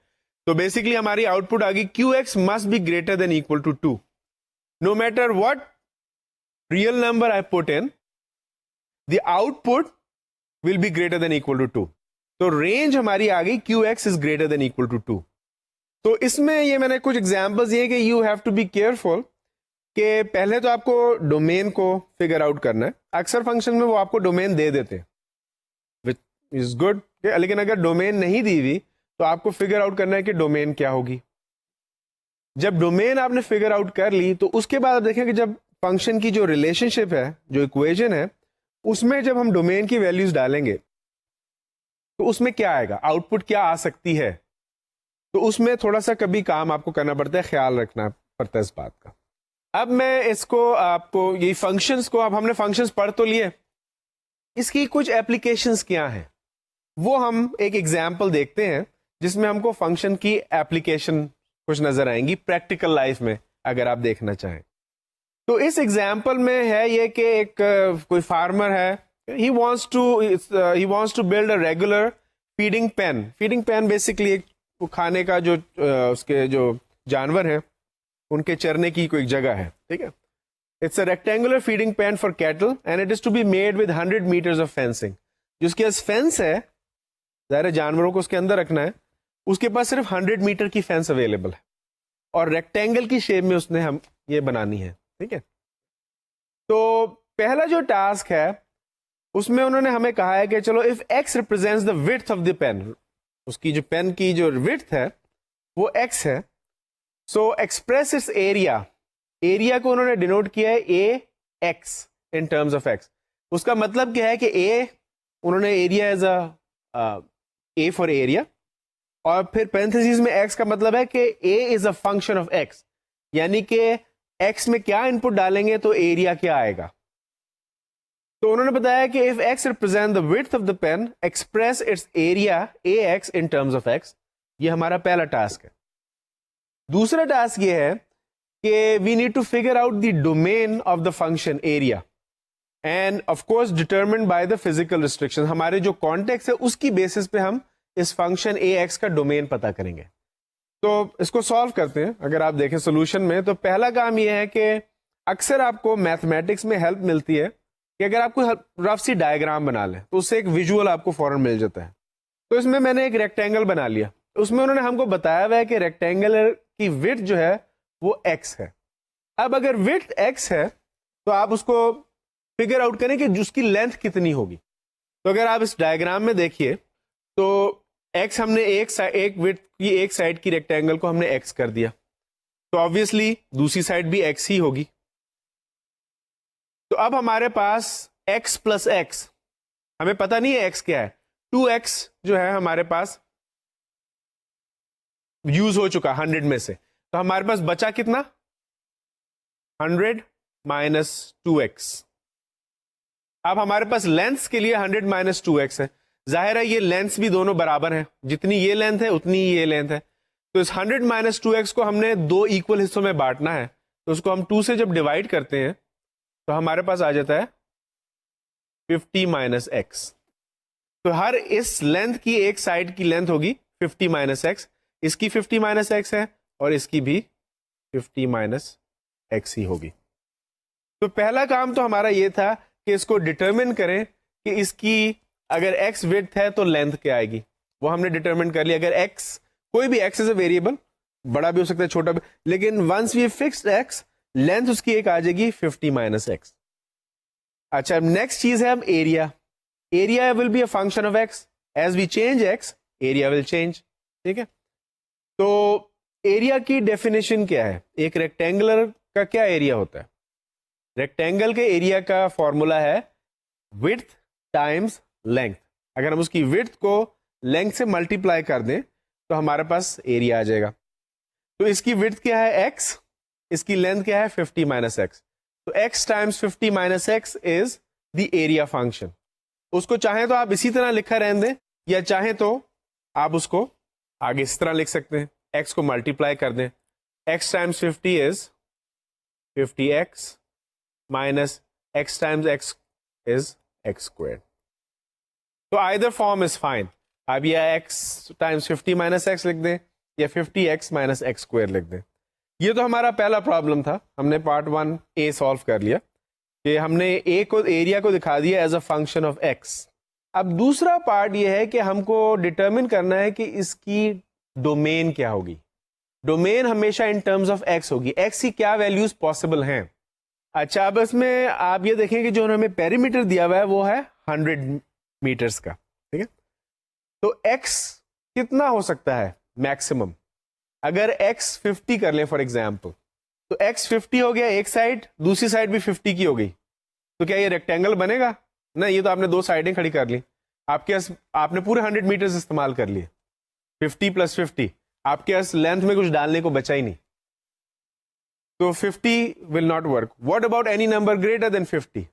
تو بیسکلی ہماری آؤٹ پٹ آ گئی Q X must be greater than equal to 2. No matter what real number I put in, the output will be greater than equal to 2. تو رینج ہماری آ گئی Q X is greater than equal to 2. تو اس میں یہ میں نے کچھ ایگزامپلس یہ کہ you have to be careful کہ پہلے تو آپ کو ڈومین کو فگر آؤٹ کرنا ہے. اکثر فنکشن میں وہ آپ کو ڈومین دے دیتے ہیں وچ از گڈ, لیکن اگر ڈومین نہیں دی ہوئی تو آپ کو فگر آؤٹ کرنا ہے کہ ڈومین کیا ہوگی. جب ڈومین آپ نے فگر آؤٹ کر لی تو اس کے بعد آپ دیکھیں کہ جب فنکشن کی جو ریلیشن شپ ہے, جو اکویژن ہے, اس میں جب ہم ڈومین کی ویلیوز ڈالیں گے تو اس میں کیا آئے گا, آؤٹ پٹ کیا آ سکتی ہے. تو اس میں تھوڑا سا کبھی کام آپ کو کرنا پڑتا ہے, خیال رکھنا پڑتا ہے اس بات کا. اب میں اس کو آپ کو یہ فنکشنز کو, اب ہم نے فنکشنز پڑھ تو لیے, اس کی کچھ ایپلیکیشنز کیا ہیں وہ ہم ایک ایگزامپل دیکھتے ہیں جس میں ہم کو فنکشن کی ایپلیکیشن کچھ نظر آئیں گی پریکٹیکل لائف میں اگر آپ دیکھنا چاہیں. تو اس ایگزامپل میں ہے یہ کہ ایک کوئی فارمر ہے, he wants to build a regular feeding pen. feeding pen basically ایک کھانے کا جو اس کے جو جانور ہیں ان کے چرنے کی کوئی جگہ ہے, ٹھیک ہے. It's a rectangular feeding pen for cattle and it is to be made with 100 metres of fencing. جس کے پاس فینس ہے, ظاہر جانوروں کو اس کے اندر رکھنا ہے, اس کے پاس صرف 100 میٹر کی فینس اویلیبل ہے اور ریکٹینگل کی شیپ میں اس نے ہم یہ بنانی ہے, ٹھیک ہے. تو پہلا جو ٹاسک ہے اس میں انہوں نے ہمیں کہا ہے کہ چلو if X represents the width of the pen, اس کی جو پین کی جو width ہے وہ ایکس ہے, so express its area. Area کو انہوں نے ڈینوٹ کیا ہے A X in terms of X. اس کا مطلب کیا ہے کہ اے انہوں نے area as A for area, اور پھر پینتھیسز میں ایکس کا مطلب ہے کہ A is a function of X, یعنی کہ ایکس میں کیا ان پٹ ڈالیں گے تو ایریا کیا آئے گا. تو انہوں نے بتایا کہ if x represent the width of the pen, express its area ax in terms of x. یہ ہمارا پہلا ٹاسک ہے. دوسرا ٹاسک یہ ہے کہ we need to figure out the domain of the function area and of course determined by the physical restrictions. ہمارے جو کانٹیکس ہے اس کی بیسس پہ ہم اس فنکشن ax کا ڈومین پتا کریں گے. تو اس کو سالو کرتے ہیں. اگر آپ دیکھیں سولوشن میں تو پہلا کام یہ ہے کہ اکثر آپ کو میتھمیٹکس میں ہیلپ ملتی ہے کہ اگر آپ کو رف سی ڈائیگرام بنا لیں تو اس سے ایک ویژول آپ کو فوراً مل جاتا ہے. تو اس میں نے ایک ریکٹینگل بنا لیا, اس میں انہوں نے ہم کو بتایا ہوا ہے کہ ریکٹینگل کی وڈتھ جو ہے وہ ایکس ہے. اب اگر وڈتھ ایکس ہے تو آپ اس کو فگر آؤٹ کریں کہ اس کی لینتھ کتنی ہوگی. تو اگر آپ اس ڈائیگرام میں دیکھیے تو ایکس ہم نے ایک وڈتھ کی ایک سائڈ کی ریکٹینگل کو ہم نے ایکس کر دیا, تو آبویسلی دوسری سائڈ بھی ایکس ہی ہوگی. تو اب ہمارے پاس x پلس ایکس, ہمیں پتہ نہیں ہے x کیا ہے, 2x جو ہے ہمارے پاس یوز ہو چکا 100 میں سے, تو ہمارے پاس بچا کتنا 100 مائنس 2x. اب ہمارے پاس لینتھس کے لیے 100 مائنس 2x ہے. ظاہر ہے یہ لینتھس بھی دونوں برابر ہیں, جتنی یہ لینتھ ہے اتنی یہ لینتھ ہے. تو اس 100 مائنس 2x کو ہم نے دو ایکول حصوں میں بانٹنا ہے, تو اس کو ہم 2 سے جب ڈیوائڈ کرتے ہیں تو ہمارے پاس آ جاتا ہے 50 مائنس ایکس. تو ہر اس لینتھ کی ایک سائڈ کی لینتھ ہوگی 50 مائنس ایکس, اس کی 50 مائنس ایکس ہے اور اس کی بھی 50 مائنس ایکس ہی ہوگی. تو پہلا کام تو ہمارا یہ تھا کہ اس کو ڈٹرمن کریں کہ اس کی اگر ایکس وڈتھ ہے تو لینتھ کیا آئے گی, وہ ہم نے ڈٹرمن کر لیا. اگر ایکس کوئی بھی ایکس از اے ویریبل, بڑا بھی ہو سکتا ہے چھوٹا بھی, لیکن once we fixed X length اس کی ایک آ جائے گی 50 مائنس ایکس. اچھا نیکسٹ چیز ہے اب area. Area will be a function of x, as we change x area will change, ٹھیک ہے. تو ایریا کی ڈیفینیشن کیا ہے, ایک ریکٹینگولر کا کیا ایریا ہوتا ہے, ریکٹینگل کے ایریا کا فارمولا ہے width ٹائمس لینتھ. اگر ہم اس کی width کو لینتھ سے ملٹیپلائی کر دیں تو ہمارے پاس ایریا آ جائے گا. تو اس کی width کیا ہے ایکس, اس کی لینتھ کیا ہے 50 مائنس ایکس. تو X times 50 minus X is the area function. اس کو چاہیں تو آپ اسی طرح لکھا رہنے دیں یا چاہیں تو آپ اس کو آگے اس طرح لکھ سکتے ہیں, x کو ملٹیپلائی کر دیں, x ٹائمس 50 از 50x minus x Times x از x اسکوائر. تو آئدر فارم از فائن. اب یا x ٹائمس 50 مائنس x لکھ دیں یا 50x مائنس x اسکوائر لکھ دیں. یہ تو ہمارا پہلا پرابلم تھا, ہم نے پارٹ 1A سالو کر لیا کہ ہم نے A کو ایریا کو دکھا دیا as a function of x. اب دوسرا پارٹ یہ ہے کہ ہم کو ڈٹرمن کرنا ہے کہ اس کی ڈومین کیا ہوگی. ڈومین ہمیشہ ان ٹرمز آف x ہوگی, x کی کیا ویلیوز پاسبل ہیں. اچھا, اب اس میں آپ یہ دیکھیں کہ جو ہمیں پیریمیٹر دیا ہوا ہے وہ ہے 100 میٹرز کا, ٹھیک ہے. تو x کتنا ہو سکتا ہے میکسیمم. اگر x 50 کر لیں فار ایگزامپل, تو x 50 ہو گیا ایک سائڈ, دوسری سائڈ بھی 50 کی ہو گئی, تو کیا یہ ریکٹینگل بنے گا؟ نہیں, یہ تو آپ نے دو سائڈیں کھڑی کر لی. آپ نے پورے 100 میٹرز استعمال کر لیے, 50 پلس 50, آپ کے پاس لینتھ میں کچھ ڈالنے کو بچا ہی نہیں. تو 50 will not work. What about any number greater than 50؟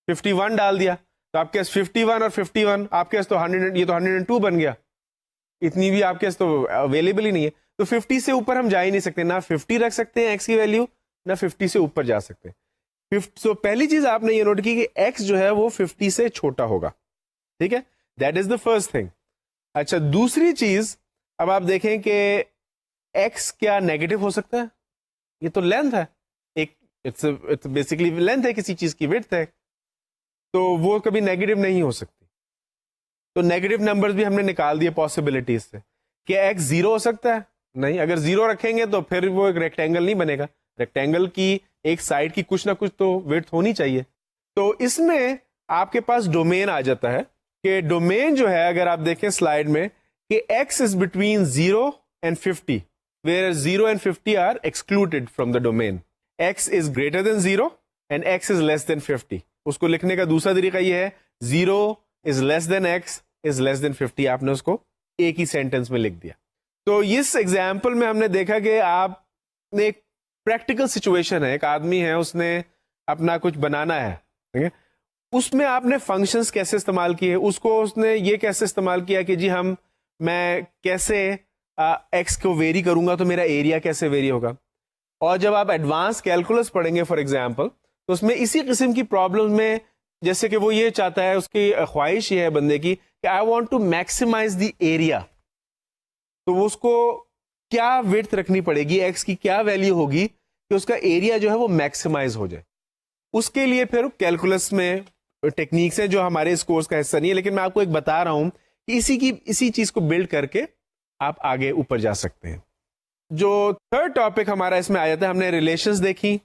51 ڈال دیا تو آپ کے پاس 51 اور 51 آپ کے پاس تو 100, یہ تو 102 بن گیا. اتنی بھی آپ کے پاس تو اویلیبل ہی نہیں ہے. تو 50 سے اوپر ہم جا ہی نہیں سکتے, نہ 50 رکھ سکتے ہیں x کی ویلیو, نہ 50 سے اوپر جا سکتے ہیں. تو پہلی چیز آپ نے یہ نوٹ کی کہ x جو ہے وہ 50 سے چھوٹا ہوگا, ٹھیک ہے. That is the first thing. اچھا, دوسری چیز اب آپ دیکھیں کہ x کیا نیگیٹو ہو سکتا ہے؟ یہ تو لینتھ ہے, ایک بیسکلی لینتھ ہے کسی چیز کی, وڈتھ ہے, تو وہ کبھی نیگیٹو نہیں ہو سکتی. تو نیگیٹو نمبرز بھی ہم نے نکال دیے پاسبلٹیز سے. کیا x 0 ہو سکتا ہے؟ نہیں. اگر 0 رکھیں گے تو پھر وہ ایک ریکٹینگل نہیں بنے گا. ریکٹینگل کی ایک سائڈ کی کچھ نہ کچھ تو وڈتھ ہونی چاہیے. تو اس میں آپ کے پاس ڈومین آ جاتا ہے کہ ڈومین جو ہے, اگر آپ دیکھیں سلائیڈ میں, کہ x is between 0 and 50, where 0 and 50 are excluded from the domain. x is greater than 0 and x is less than 50. اس کو لکھنے کا دوسرا طریقہ یہ ہے 0 is less than x is less than 50. آپ نے اس کو ایک ہی سینٹینس میں لکھ دیا. تو اس ایگزامپل میں ہم نے دیکھا کہ آپ نے ایک پریکٹیکل سچویشن ہے, ایک آدمی ہے, اس نے اپنا کچھ بنانا ہے, ٹھیک ہے. اس میں آپ نے فنکشنز کیسے استعمال کیے, اس نے یہ کیسے استعمال کیا کہ جی میں کیسے ایکس کو ویری کروں گا تو میرا ایریا کیسے ویری ہوگا. اور جب آپ ایڈوانس کیلکولس پڑھیں گے فار ایگزامپل, تو اس میں اسی قسم کی پرابلم میں جیسے کہ وہ یہ چاہتا ہے, اس کی خواہش یہ ہے بندے کی کہ I want to maximise the area, تو وہ اس کو کیا وڈتھ رکھنی پڑے گی, ایکس کی کیا ویلیو ہوگی کہ اس کا ایریا جو ہے وہ میکسیمائز ہو جائے. اس کے لیے پھر کیلکولس میں ٹیکنیکس ہیں جو ہمارے اس کورس کا حصہ نہیں ہے, لیکن میں آپ کو ایک بتا رہا ہوں کہ اسی چیز کو بلڈ کر کے آپ آگے اوپر جا سکتے ہیں. جو تھرڈ ٹاپک ہمارا اس میں آ جاتا ہے, ہم نے ریلیشنز دیکھی,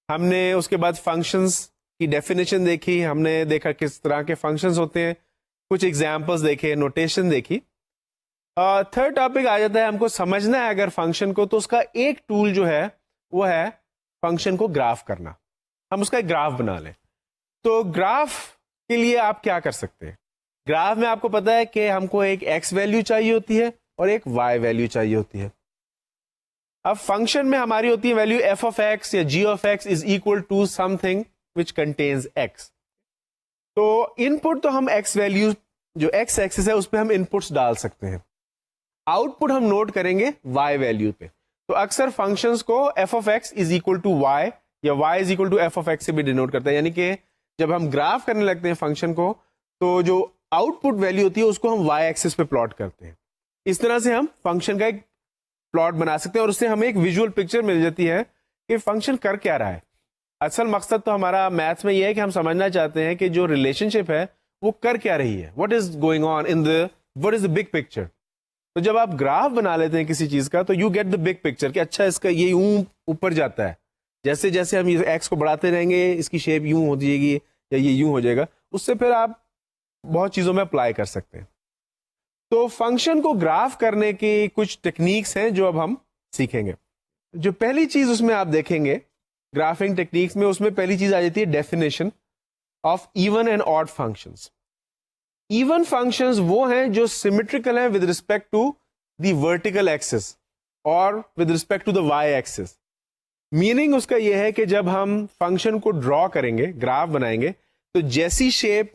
ہم نے اس کے بعد فنکشنز کی ڈیفینیشن دیکھی, ہم نے دیکھا کس طرح کے فنکشنز ہوتے ہیں, کچھ ایگزامپلس دیکھے, نوٹیشن دیکھی. تھرڈ ٹاپک آ جاتا ہے, ہم کو سمجھنا ہے اگر فنکشن کو, تو اس کا ایک ٹول جو ہے وہ ہے فنکشن کو گراف کرنا. ہم اس کا ایک گراف بنا لیں. تو گراف کے لیے آپ کیا کر سکتے ہیں؟ گراف میں آپ کو پتا ہے کہ ہم کو ایک ایکس ویلیو چاہیے ہوتی ہے اور ایک وائی ویلیو چاہیے ہوتی ہے. اب فنکشن میں ہماری ہوتی ہے ویلیو ایف آف ایکس یا g of x is equal to something which contains x. تو ان پٹ تو ہم ایکس ویلیو جو ایکس ایکسس ہے اس پہ ہم ان پٹس ڈال سکتے ہیں, آؤٹ پٹ ہم نوٹ کریں گے وائی ویلیو پہ. تو اکثر فنکشنز کو f of x is equal to y یا y is equal to f of x سے بھی ڈینوٹ کرتا ہے, یعنی کہ جب ہم گراف کرنے لگتے ہیں فنکشن کو تو جو آؤٹ پٹ ویلیو ہوتی ہے اس کو ہم وائی ایکسس پہ پلاٹ کرتے ہیں. اس طرح سے ہم فنکشن کا ایک پلاٹ بنا سکتے ہیں اور اس سے ہمیں ایک ویژول پکچر مل جاتی ہے کہ فنکشن کر کیا رہا ہے. اصل مقصد تو ہمارا میتھس میں یہ ہے کہ ہم سمجھنا چاہتے ہیں کہ جو ریلیشن شپ ہے وہ کر کیا رہی ہے, what is going on in the what is the big picture. تو جب آپ گراف بنا لیتے ہیں کسی چیز کا تو you get the big picture کہ اچھا اس کا یہ یوں اوپر جاتا ہے, جیسے جیسے ہم ایکس کو بڑھاتے رہیں گے اس کی شیپ یوں ہو جائے گی یا یہ یوں ہو جائے گا. اس سے پھر آپ بہت چیزوں میں اپلائی کر سکتے ہیں. تو فنکشن کو گراف کرنے کی کچھ ٹیکنیکس ہیں جو اب ہم سیکھیں گے. جو پہلی چیز اس میں آپ دیکھیں گے گرافنگ ٹیکنیکس میں, اس میں پہلی چیز آ جاتی ہے definition of even and odd functions. Even functions وہ ہیں جو سیمیٹریکل ہیں with respect to the vertical axis اور with respect to the y axis. Meaning اس کا یہ ہے کہ جب ہم فنکشن کو ڈرا کریں گے, گراف بنائیں گے, تو جیسی شیپ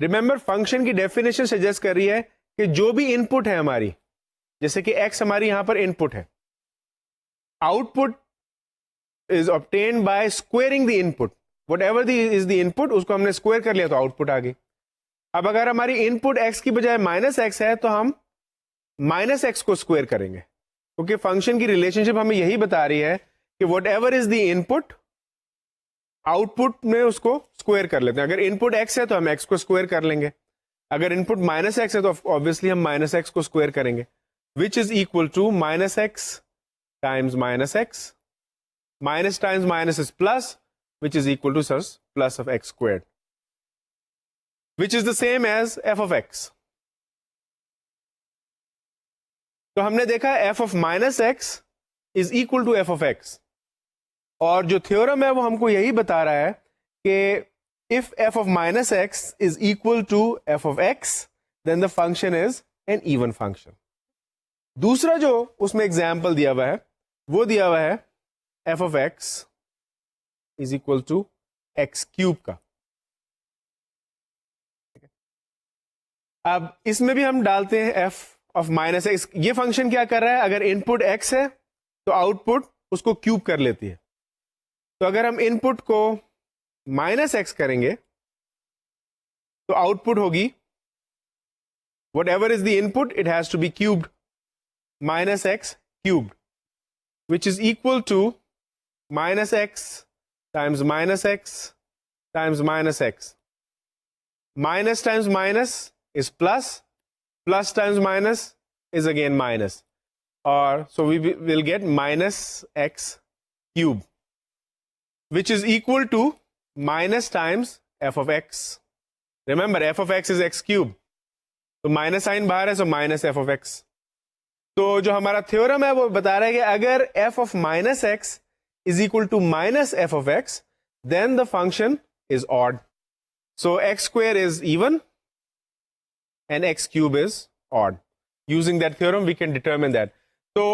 ریمبر فنکشن کی ڈیفینیشن سجیسٹ کر رہی ہے کہ جو بھی ان پٹ ہے ہماری، جیسے کہ ایکس ہماری یہاں پر ان پٹ ہے، output is obtained by squaring the input, whatever is the input, اس کو ہم نے اسکوئر کر لیا تو آؤٹ پٹ آ گئی. اب اگر ہماری ان پٹ ایکس کی بجائے مائنس ایکس ہے تو ہم مائنس ایکس کو اسکوئر کریں گے، کیونکہ فنکشن کی ریلیشن شپ ہمیں یہی بتا رہی ہے کہ what ever is the in put, out put میں اس کو اسکوئر کر لیتے ہیں. اگر ان پٹ ایکس ہے تو ہم ایکس کو اسکوئر کر لیں گے، اگر ان پٹ مائنس ایکس ہے تو آبویسلی ہم مائنس ایکس کو اسکوئر کریں گے، which is equal to minus x times minus x, minus times minus is plus, which is equal to plus of x squared, which is the same as f of x. تو ہم نے دیکھا f of minus x is equal to f of x، اور جو theorem ہے وہ ہم کو یہی بتا رہا ہے کہ if f of minus x is equal to f of x, then the function is an even function. دوسرا جو اس میں ایگزامپل دیا ہوا ہے وہ دیا ہوا ہے f of x is equal to x cube کا. اب اس میں بھی ہم ڈالتے ہیں f of minus x. یہ فنکشن کیا کر رہا ہے؟ اگر ان پٹ x ہے تو آؤٹ پٹ اس کو کیوب کر لیتی ہے. تو اگر ہم ان پٹ کو مائنس ایکس کریں گے تو آؤٹ پٹ ہوگی whatever is the input it has to be cubed, minus x cubed, which is equal to minus x times minus x times minus x. Minus times minus is plus, plus times minus is again minus, or so we will get minus x cube, which is equal to minus times f of x. Remember f of x is x cube, تو minus sign باہر ہے, so minus f of x. تو جو ہمارا theorem ہے وہ بتا رہا ہے کہ اگر f of minus x is equal to minus f of x, then the function is odd. So x square is even and x cube is odd. Using that theorem we can determine that. So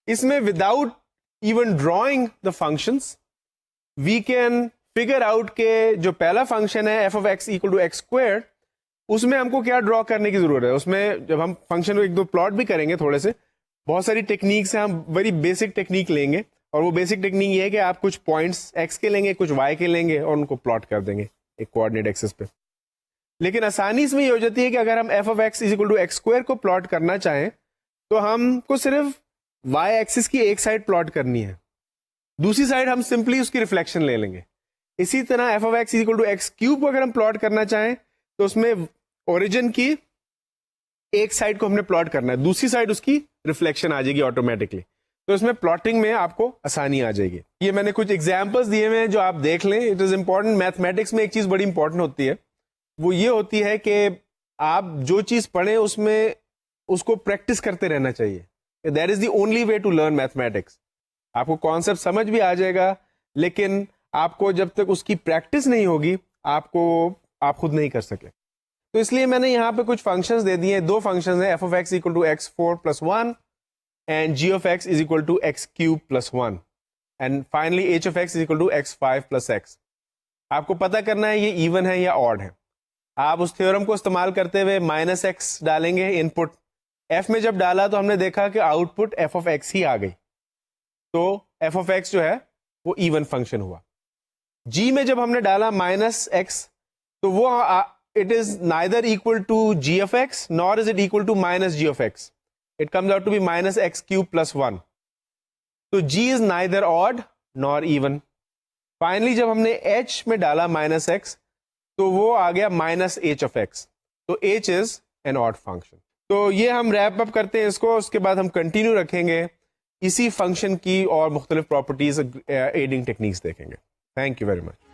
اس میں without even drawing the functions we can figure out کہ جو پہلا function ہے f of x equal to x squared، اس میں ہم کو کیا ڈرا کرنے کی ضرورت ہے. اس میں جب ہم فنکشن کو ایک دو پلاٹ بھی کریں گے، تھوڑے سے بہت ساری ٹیکنیکس ہیں، ہم ویری بیسک ٹیکنیک لیں گے، اور وہ بیسک ٹیکنیک یہ ہے کہ آپ کچھ پوائنٹس ایکس کے لیں گے، کچھ وائی کے لیں گے اور ان کو پلاٹ کر دیں گے ایک کوآرڈینیٹ ایکسس پہ. لیکن آسانی اس میں یہ ہو جاتی ہے کہ اگر ہم f of x is equal to x square کو پلاٹ کرنا چاہیں تو ہم کو صرف وائی ایکسس کی ایک سائڈ پلاٹ کرنی ہے، دوسری سائڈ ہم سمپلی اس کی ریفلیکشن لے لیں گے. اسی طرح f of x is equal to x cube کو اگر ہم پلاٹ کرنا چاہیں تو اس میں اوریجن کی ایک سائڈ کو ہم نے پلاٹ کرنا ہے، دوسری سائڈ اس کی ریفلیکشن آ جائے گی آٹومیٹکلی. تو اس میں پلاٹنگ میں آپ کو آسانی آ جائے گی. یہ میں نے کچھ ایگزامپلس دیے ہوئے ہیں جو آپ دیکھ لیں. It is important. میتھمیٹکس میں ایک چیز بڑی امپورٹنٹ ہوتی ہے، وہ یہ ہوتی ہے کہ آپ جو چیز پڑھیں اس میں اس کو پریکٹس کرتے رہنا چاہیے. That is the only way to learn mathematics. آپ کو کانسیپٹ سمجھ بھی آ جائے گا، لیکن آپ کو جب تک اس کی پریکٹس نہیں ہوگی آپ خود نہیں کر سکے. تو اس لیے میں نے یہاں پہ کچھ فنکشنز دے دیے ہیں. دو فنکشنز ہیں، f of x equal to x 4 + 1 and g of x is equal to x cube plus 1, and finally h of x is equal to x 5 plus x. آپ کو پتا کرنا ہے یہ ایون ہے یا آڈ ہے. آپ اس تھیورم کو استعمال کرتے ہوئے مائنس ایکس ڈالیں گے ان پٹ. ایف میں جب ڈالا تو ہم نے دیکھا کہ output f of x ہی آ گئی، تو ایف آف ایکس جو ہے وہ ایون فنکشن ہوا. جی میں جب ہم نے ڈالا مائنس ایکس تو وہ it is neither equal to g of x nor is it equal to minus g of x. It comes out to be minus x cube plus 1. تو g is neither odd nor even. Finally جب ہم نے h میں ڈالا minus x تو وہ آ گیا minus h of x. تو h is an odd function. تو یہ ہم ریپ اپ کرتے ہیں اس کو، اس کے بعد ہم کنٹینیو رکھیں گے اسی فنکشن کی اور مختلف پراپرٹیز ایڈنگ ٹیکنیکس دیکھیں گے. Thank you very much.